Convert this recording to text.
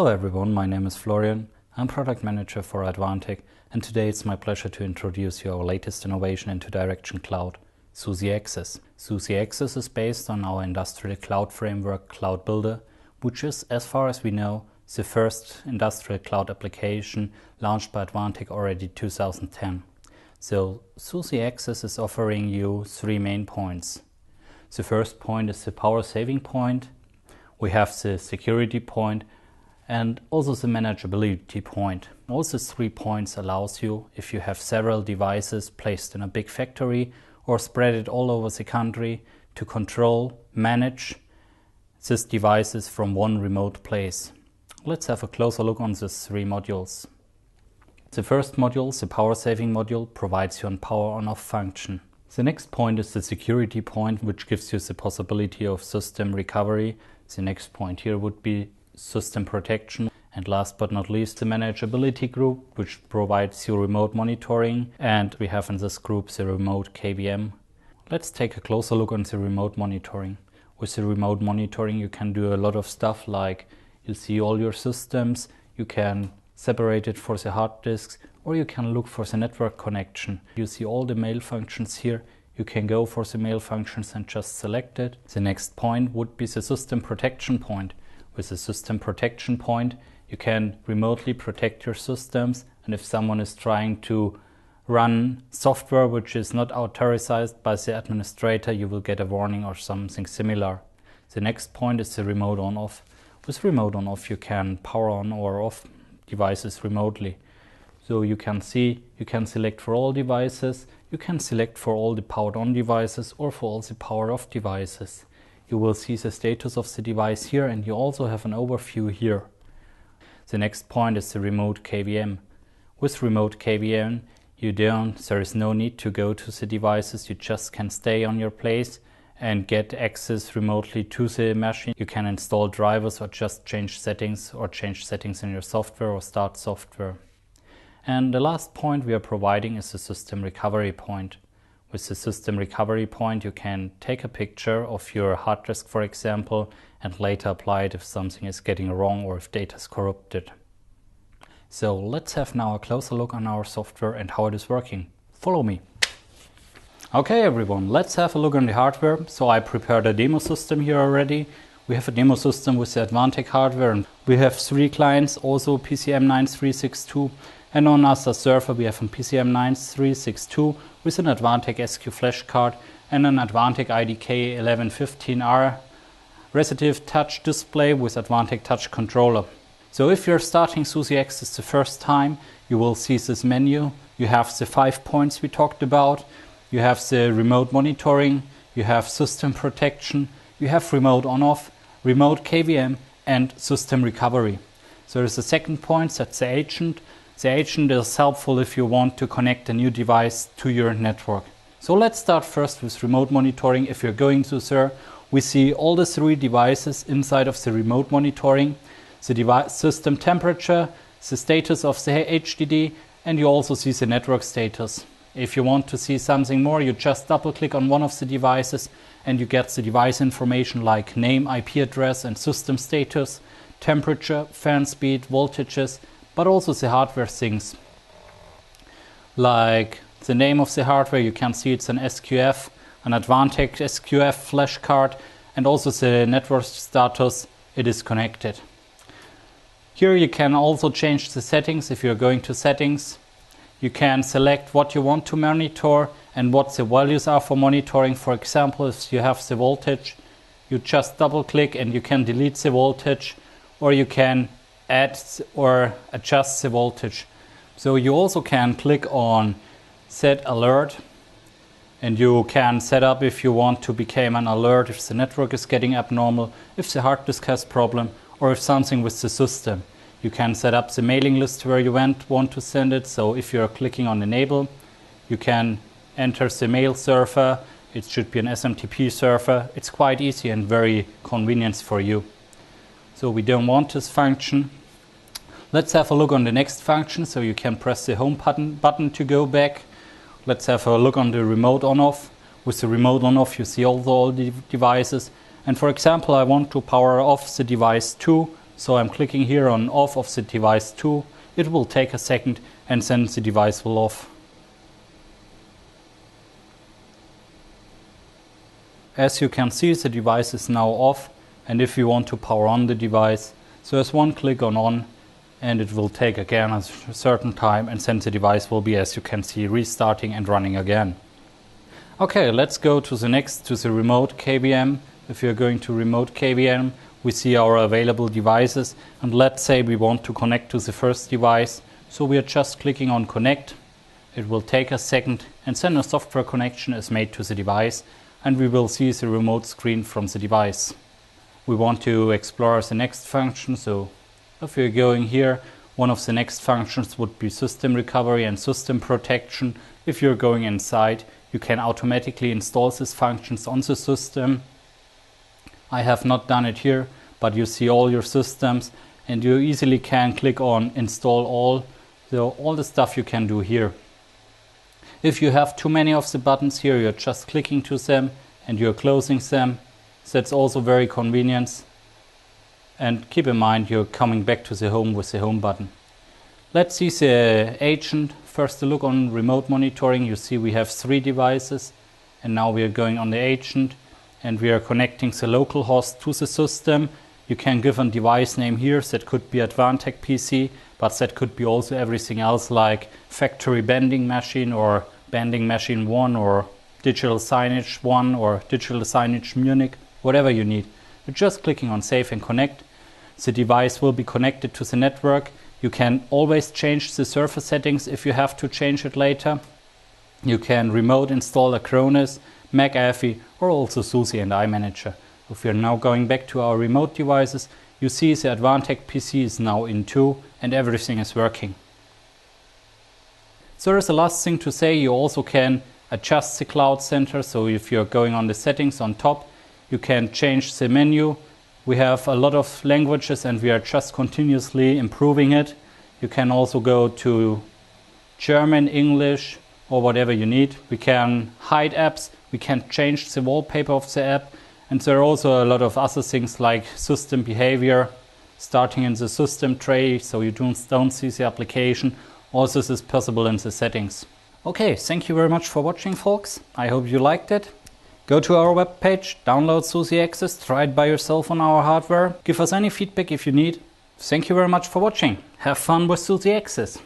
Hello everyone, my name is Florian. I'm product manager for Advantech, and today it's my pleasure to introduce you our latest innovation into Direction Cloud, SUSIAccess. SUSIAccess is based on our industrial cloud framework Cloud Builder, which is, as far as we know, the first industrial cloud application launched by Advantech already 2010. So SUSIAccess is offering you three main points. The first point is the power saving point. We have the security point and also the manageability point. All these 3 points allows you, if you have several devices placed in a big factory or spread it all over the country, to control, manage these devices from one remote place. Let's have a closer look on these 3 modules. The first module, the power saving module, provides you a power on-off function. The next point is the security point, which gives you the possibility of system recovery. The next point here would be system protection, and last but not least the manageability group, which provides you remote monitoring, and we have in this group the remote KVM. Let's take a closer look on the remote monitoring. With the remote monitoring you can do a lot of stuff, like you see all your systems, you can separate it for the hard disks, or you can look for the network connection. You see all the mail functions here. You can go for the mail functions and just select it. The next point would be the system protection point. With the system protection point, you can remotely protect your systems, and if someone is trying to run software which is not authorized by the administrator, you will get a warning or something similar. The next point is the remote on-off. With remote on-off you can power on or off devices remotely. So you can see, you can select for all devices, you can select for all the powered on devices or for all the powered off devices. You will see the status of the device here, and you also have an overview here. The next point is the remote KVM. With remote KVM, there is no need to go to the devices, you just can stay on your place and get access remotely to the machine. You can install drivers or just change settings in your software or start software. And the last point we are providing is the system recovery point. With the system recovery point you can take a picture of your hard disk, for example, and later apply it if something is getting wrong or if data is corrupted. So let's have now a closer look on our software and how it is working. Follow me. Okay everyone, let's have a look on the hardware. So I prepared a demo system here already. We have a demo system with the Advantech hardware, and we have 3 clients, also PCM9362. And on our server we have a PCM9362 with an Advantech SQ flash card and an Advantech IDK 1115R resistive touch display with Advantech touch controller. So if you're starting SUSIAccess the first time, you will see this menu. You have the 5 points we talked about. You have the remote monitoring, you have system protection, you have remote on-off, remote KVM and system recovery. So there's the second point, that's the agent. The agent is helpful if you want to connect a new device to your network. So let's start first with remote monitoring. If you're going to there, we see all the 3 devices inside of the remote monitoring, the device system temperature, the status of the HDD, and you also see the network status. If you want to see something more, you just double click on one of the devices and you get the device information like name, IP address and system status, temperature, fan speed, voltages, but also the hardware things. Like the name of the hardware, you can see it's an SQF, an Advantech SQF flash card, and also the network status, it is connected. Here you can also change the settings. If you're going to settings, you can select what you want to monitor and what the values are for monitoring. For example, if you have the voltage, you just double click and you can delete the voltage, or you can add or adjust the voltage. So you also can click on set alert, and you can set up if you want to become an alert if the network is getting abnormal, if the hard disk has problem, or if something with the system. You can set up the mailing list where you want to send it. So if you're clicking on enable, you can enter the mail server. It should be an SMTP server. It's quite easy and very convenient for you. So we don't want this function. Let's have a look on the next function. So you can press the home button to go back. Let's have a look on the remote on-off. With the remote on-off you see all the devices. And for example, I want to power off the device 2. So I'm clicking here on off of the device 2. It will take a second and then the device will off. As you can see, the device is now off, and if you want to power on the device, so there's one click on and it will take again a certain time, and then the device will be, as you can see, restarting and running again. Okay, let's go to the next, to the remote KVM. If you're going to remote KVM, we see our available devices, and let's say we want to connect to the first device. So we are just clicking on connect. It will take a second, and then a software connection is made to the device, and we will see the remote screen from the device. We want to explore the next function, so if you're going here, one of the next functions would be system recovery and system protection. If you're going inside, you can automatically install these functions on the system. I have not done it here, but you see all your systems, and you easily can click on install all. So all the stuff you can do here. If you have too many of the buttons here, you're just clicking to them and you're closing them. That's also very convenient. And keep in mind, you're coming back to the home with the home button. Let's see the agent. First, a look on remote monitoring. You see we have 3 devices, and now we are going on the agent and we are connecting the local host to the system. You can give a device name here. That could be Advantech PC, but that could be also everything else like factory bending machine or bending machine 1 or digital signage 1 or digital signage Munich, whatever you need. You're just clicking on save and connect. The device will be connected to the network. You can always change the server settings if you have to change it later. You can remote install Acronis, McAfee, or also SUSI and iManager. If we are now going back to our remote devices, you see the Advantech PC is now in 2 and everything is working. So there's the last thing to say. You also can adjust the cloud center. So if you're going on the settings on top, you can change the menu. We have a lot of languages and we are just continuously improving it. You can also go to German, English, or whatever you need. We can hide apps. We can change the wallpaper of the app. And there are also a lot of other things like system behavior, starting in the system tray so you don't see the application. Also, this is possible in the settings. Okay, thank you very much for watching, folks. I hope you liked it. Go to our webpage, download SUSIAccess, try it by yourself on our hardware. Give us any feedback if you need. Thank you very much for watching. Have fun with SUSIAccess.